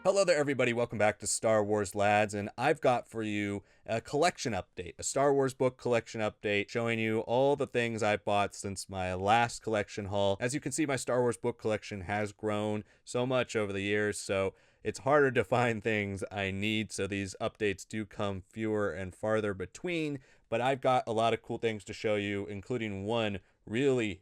Hello there, everybody. Welcome back to Star Wars Lads, and I've got for you a collection update, a Star Wars book collection update, showing you all the things I've bought since my last collection haul. As you can see, my Star Wars book collection has grown so much over the years, so it's harder to find things I need, so these updates do come fewer and farther between, but I've got a lot of cool things to show you, including one really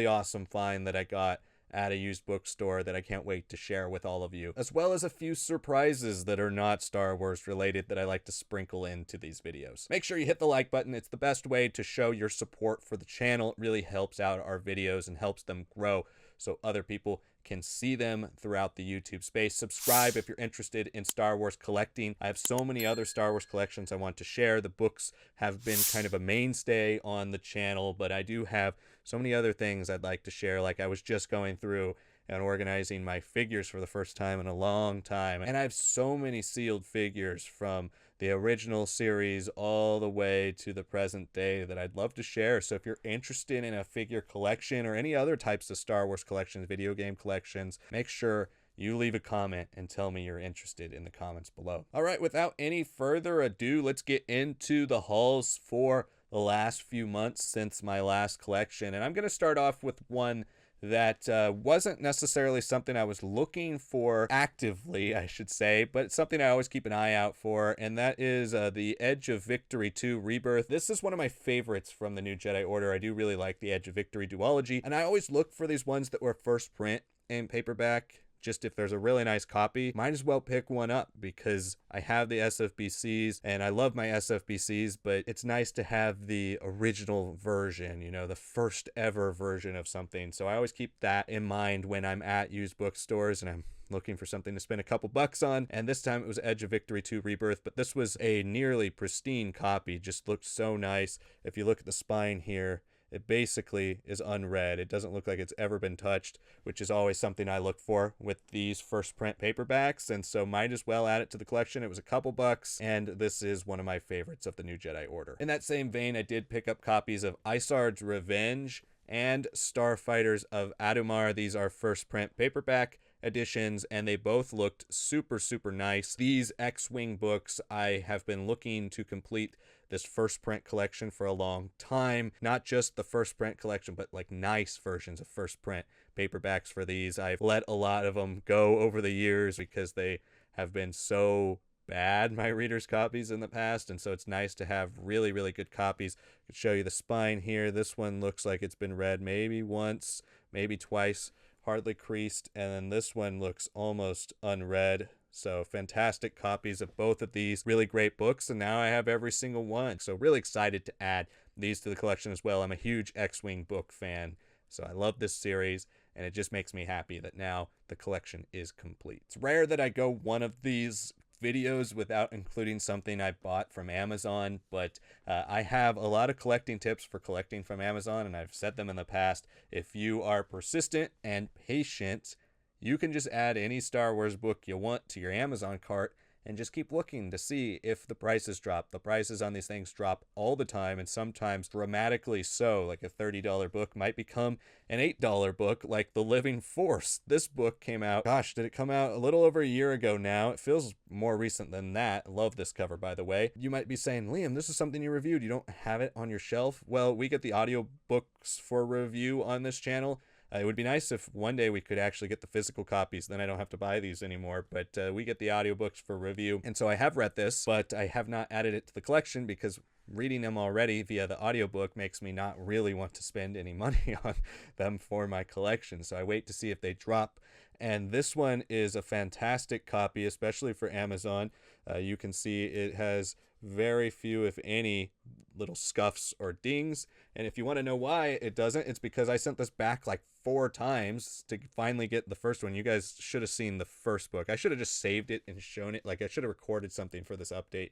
awesome find that I got at a used bookstore that I can't wait to share with all of you, as well as a few surprises that are not Star Wars related that I like to sprinkle into these videos. Make sure you hit the like button. It's the best way to show your support for the channel. It really helps out our videos and helps them grow so other people can see them throughout the YouTube space. Subscribe if you're interested in Star Wars collecting. I have so many other Star Wars collections I want to share. The books have been kind of a mainstay on the channel, but I do have so many other things I'd like to share. Like I was just going through and organizing my figures for the first time in a long time. And I have so many sealed figures from the original series all the way to the present day that I'd love to share. So if you're interested in a figure collection or any other types of Star Wars collections, video game collections, make sure you leave a comment and tell me you're interested in the comments below. All right, without any further ado, let's get into the hauls for the last few months since my last collection. And I'm going to start off with one that wasn't necessarily something I was looking for actively, I should say, but it's something I always keep an eye out for, and that is the Edge of Victory 2 Rebirth. This is one of my favorites from the New Jedi Order. I do really like the Edge of Victory duology, and I always look for these ones that were first print in paperback. Just if there's a really nice copy, might as well pick one up because I have the SFBCs and I love my SFBCs, but it's nice to have the original version, you know, the first ever version of something. So I always keep that in mind when I'm at used bookstores and I'm looking for something to spend a couple bucks on. And this time it was Edge of Victory 2 Rebirth, but this was a nearly pristine copy. Just looked so nice. If you look at the spine here, it basically is unread. It doesn't look like it's ever been touched, which is always something I look for with these first print paperbacks, and so might as well add it to the collection. It was a couple bucks, and this is one of my favorites of the New Jedi Order. In that same vein, I did pick up copies of Isard's Revenge and Starfighters of Adumar. These are first print paperback editions, and they both looked super nice. These X-Wing books, I have been looking to complete this first print collection for a long time. Not just the first print collection, but like nice versions of first print paperbacks for these. I've let a lot of them go over the years because they have been so bad, my readers' copies in the past, and so it's nice to have really good copies. I could show you the spine here. This one looks like it's been read maybe once, maybe twice, hardly creased, and then this one looks almost unread. So fantastic copies of both of these really great books, and now I have every single one. So really excited to add these to the collection as well. I'm a huge X-Wing book fan, so I love this series, and it just makes me happy that now the collection is complete. It's rare that I go one of these videos without including something I bought from Amazon, but I have a lot of collecting tips for collecting from Amazon, and I've said them in the past. If you are persistent and patient, you can just add any Star Wars book you want to your Amazon cart and just keep looking to see if the prices drop. The prices on these things drop all the time, and sometimes dramatically so. Like a $30 book might become an $8 book, like The Living Force. This book came out, gosh, did it come out a little over a year ago now? It feels more recent than that. I love this cover, by the way. You might be saying, Liam, this is something you reviewed. You don't have it on your shelf? Well, we get the audiobooks for review on this channel. It would be nice if one day we could actually get the physical copies, then I don't have to buy these anymore, but we get the audiobooks for review. And so I have read this, but I have not added it to the collection because reading them already via the audiobook makes me not really want to spend any money on them for my collection. So I wait to see if they drop. And this one is a fantastic copy, especially for Amazon. You can see it has very few, if any, little scuffs or dings. And if you want to know why it doesn't, it's because I sent this back like 4 times to finally get the first one. You guys should have seen the first book. I should have just saved it and shown it. Like I should have recorded something for this update.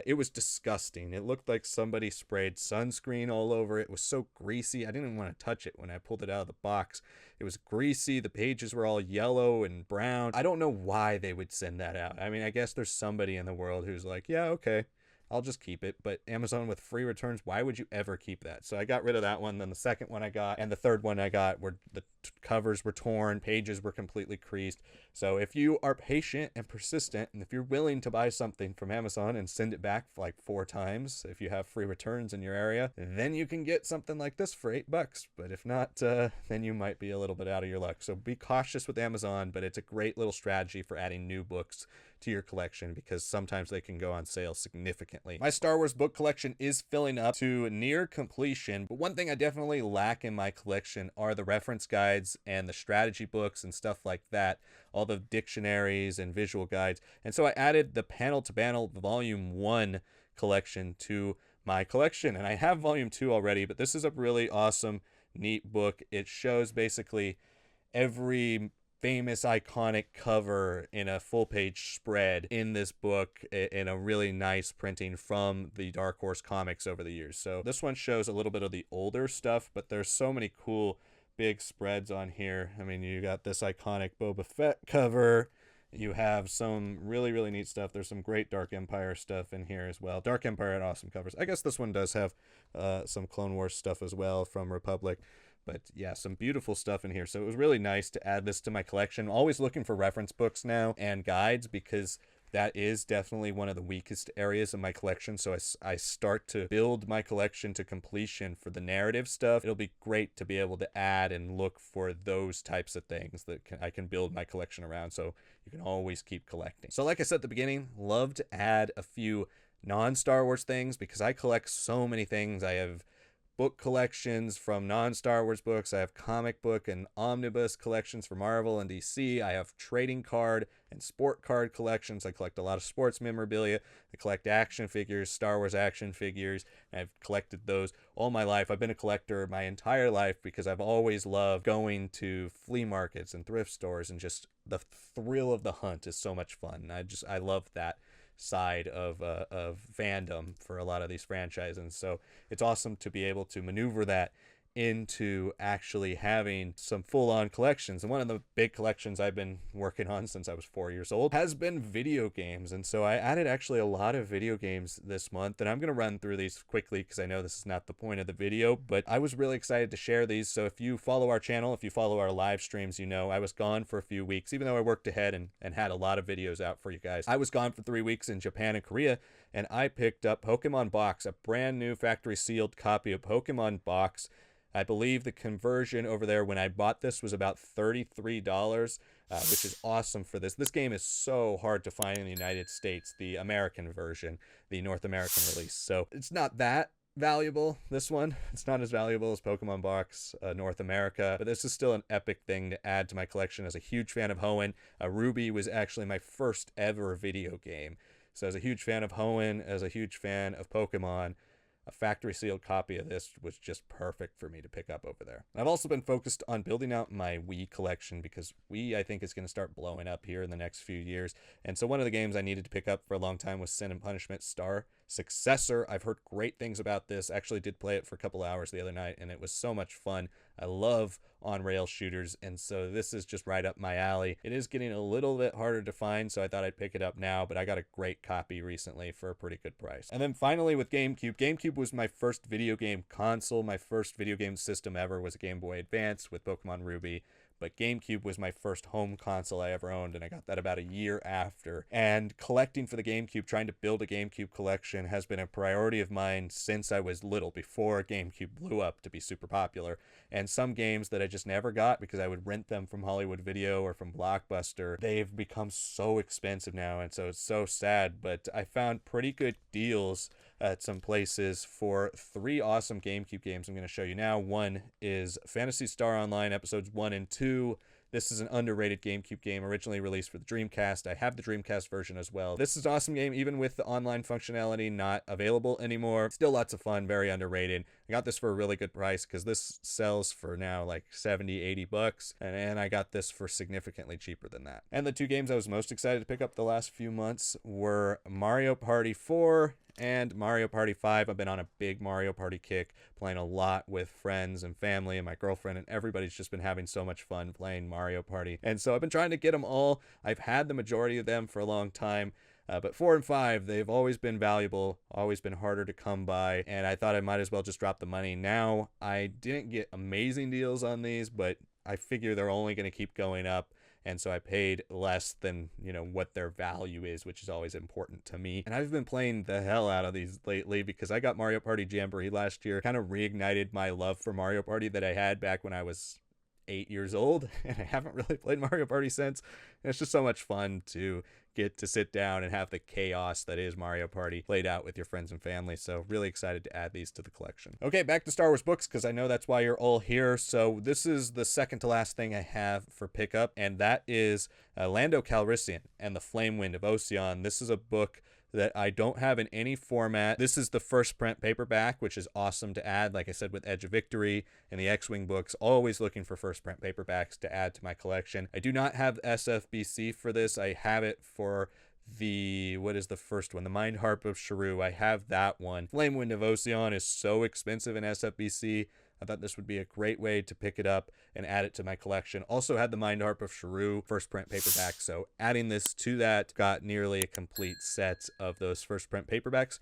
It was disgusting. It looked like somebody sprayed sunscreen all over it. It was so greasy. I didn't even want to touch it when I pulled it out of the box. It was greasy. The pages were all yellow and brown. I don't know why they would send that out. I mean, I guess there's somebody in the world who's like, yeah, okay, I'll just keep it. But Amazon with free returns, why would you ever keep that? So I got rid of that one. Then the second one I got and the third one I got were the covers were torn, pages were completely creased. So if you are patient and persistent, and if you're willing to buy something from Amazon and send it back like 4 times, if you have free returns in your area, then you can get something like this for $8. But if not, then you might be a little bit out of your luck. So be cautious with Amazon, but it's a great little strategy for adding new books to your collection because sometimes they can go on sale significantly. My Star Wars book collection is filling up to near completion, but one thing I definitely lack in my collection are the reference guides and the strategy books and stuff like that, all the dictionaries and visual guides. And so I added the Panel to Panel Volume 1 collection to my collection, and I have Volume 2 already, but this is a really awesome, neat book. It shows basically every famous iconic cover in a full page spread in this book in a really nice printing from the Dark Horse comics over the years. So this one shows a little bit of the older stuff, but there's so many cool big spreads on here. I mean, you got this iconic Boba Fett cover. You have some really, really neat stuff. There's some great Dark Empire stuff in here as well. Dark Empire had awesome covers. I guess this one does have some Clone Wars stuff as well from Republic. But yeah, some beautiful stuff in here. So it was really nice to add this to my collection. I'm always looking for reference books now and guides because that is definitely one of the weakest areas of my collection. So I start to build my collection to completion for the narrative stuff. It'll be great to be able to add and look for those types of things that I can build my collection around. So you can always keep collecting. So like I said at the beginning, love to add a few non-Star Wars things because I collect so many things. I have book collections from non-Star Wars books. I have comic book and omnibus collections for Marvel and DC. I have trading card and sport card collections. I collect a lot of sports memorabilia. I collect action figures, Star Wars action figures. I've collected those all my life. I've been a collector my entire life because I've always loved going to flea markets and thrift stores, and just the thrill of the hunt is so much fun. I love that side of fandom for a lot of these franchises, and so it's awesome to be able to maneuver that into actually having some full-on collections. And one of the big collections I've been working on since I was 4 years old has been video games, and so I added actually a lot of video games this month, and I'm going to run through these quickly because I know this is not the point of the video, but I was really excited to share these. So if you follow our channel, if you follow our live streams, you know I was gone for a few weeks, even though I worked ahead and had a lot of videos out for you guys. I was gone for 3 weeks in Japan and Korea, and I picked up Pokemon Box, a brand new factory sealed copy of Pokemon Box. I believe the conversion over there when I bought this was about $33, which is awesome for this. This game is so hard to find in the United States, the American version, the North American release. So it's not that valuable, this one. It's not as valuable as Pokemon Box North America, but this is still an epic thing to add to my collection. As a huge fan of Hoenn, Ruby was actually my first ever video game. So as a huge fan of Hoenn, as a huge fan of Pokemon, a factory sealed copy of this was just perfect for me to pick up over there. I've also been focused on building out my Wii collection because Wii, I think, is going to start blowing up here in the next few years. And so one of the games I needed to pick up for a long time was Sin and Punishment Star Successor. I've heard great things about this. Actually did play it for a couple hours the other night, and it was so much fun. I love on-rail shooters, and so this is just right up my alley. It is getting a little bit harder to find, so I thought I'd pick it up now, but I got a great copy recently for a pretty good price. And then finally with GameCube. GameCube was my first video game console. My first video game system ever was a Game Boy Advance with Pokemon Ruby. But GameCube was my first home console I ever owned, and I got that about a year after. And collecting for the GameCube, trying to build a GameCube collection, has been a priority of mine since I was little, before GameCube blew up to be super popular. And some games that I just never got because I would rent them from Hollywood Video or from Blockbuster, they've become so expensive now, and so it's so sad. But I found pretty good deals at some places for 3 awesome GameCube games I'm going to show you now. One is Phantasy Star Online Episodes 1 and 2. This is an underrated GameCube game originally released for the Dreamcast. I have the Dreamcast version as well. This is an awesome game, even with the online functionality not available anymore. Still lots of fun, very underrated. I got this for a really good price because this sells for now like 70, 80 bucks. And I got this for significantly cheaper than that. And the 2 games I was most excited to pick up the last few months were Mario Party 4 and Mario Party 5. I've been on a big Mario Party kick, playing a lot with friends and family and my girlfriend, and everybody's just been having so much fun playing Mario Party. And so I've been trying to get them all. I've had the majority of them for a long time. But 4 and 5, they've always been valuable, always been harder to come by, and I thought I might as well just drop the money. Now, I didn't get amazing deals on these, but I figure they're only going to keep going up. And so I paid less than, what their value is, which is always important to me. And I've been playing the hell out of these lately because I got Mario Party Jamboree last year. Kind of reignited my love for Mario Party that I had back when I was 8 years old, and I haven't really played Mario Party since. And it's just so much fun to get to sit down and have the chaos that is Mario Party played out with your friends and family. So really excited to add these to the collection. Okay, back to Star Wars books, because I know that's why you're all here. So this is the second to last thing I have for pickup, and that is Lando Calrissian and the Flame Wind of Ocean. This is a book that I don't have in any format. This is the first print paperback, which is awesome to add. Like I said, with Edge of Victory and the X-Wing books, always looking for first print paperbacks to add to my collection. I do not have SFBC for this. I have it for what is the first one? The Mind Harp of Shrew. I have that one. Flame Wind of Ocean is so expensive in SFBC. I thought this would be a great way to pick it up and add it to my collection. Also had the Mind Harp of Shrew first print paperback, so adding this to that got nearly a complete set of those first print paperbacks.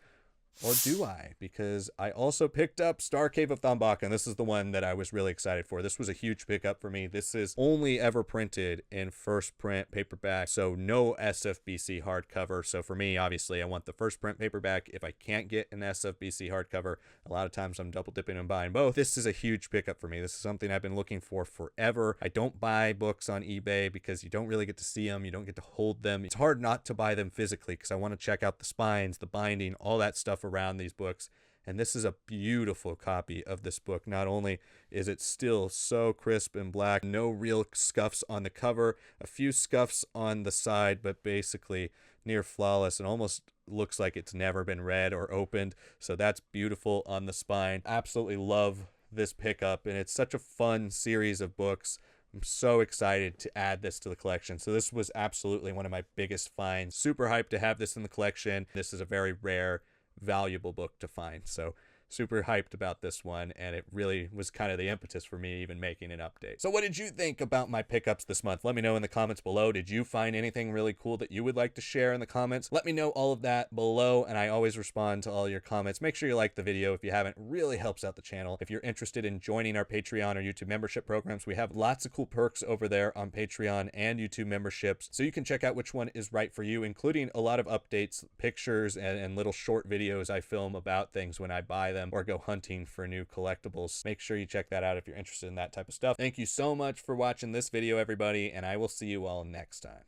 Or do I? Because I also picked up Star Cave of Thambaka, and this is the one that I was really excited for. This was a huge pickup for me. This is only ever printed in first print paperback, so no SFBC hardcover. So for me, obviously, I want the first print paperback. If I can't get an SFBC hardcover, a lot of times I'm double dipping and buying both. This is a huge pickup for me. This is something I've been looking for forever. I don't buy books on eBay because you don't really get to see them. You don't get to hold them. It's hard not to buy them physically because I want to check out the spines, the binding, all that stuff around these books. And this is a beautiful copy of this book. Not only is it still so crisp and black, no real scuffs on the cover, a few scuffs on the side, but basically near flawless and almost looks like it's never been read or opened. So that's beautiful on the spine. Absolutely love this pickup, and it's such a fun series of books. I'm so excited to add this to the collection. So this was absolutely one of my biggest finds. Super hyped to have this in the collection. This is a very rare, valuable book to find. So super hyped about this one, and it really was kind of the impetus for me even making an update. So what did you think about my pickups this month? Let me know in the comments below. Did you find anything really cool that you would like to share in the comments? Let me know all of that below, and I always respond to all your comments. Make sure you like the video if you haven't. It really helps out the channel. If you're interested in joining our Patreon or YouTube membership programs, we have lots of cool perks over there on Patreon and YouTube memberships, so you can check out which one is right for you, including a lot of updates, pictures, and little short videos I film about things when I buy them or go hunting for new collectibles. Make sure you check that out if you're interested in that type of stuff. Thank you so much for watching this video, everybody, and I will see you all next time.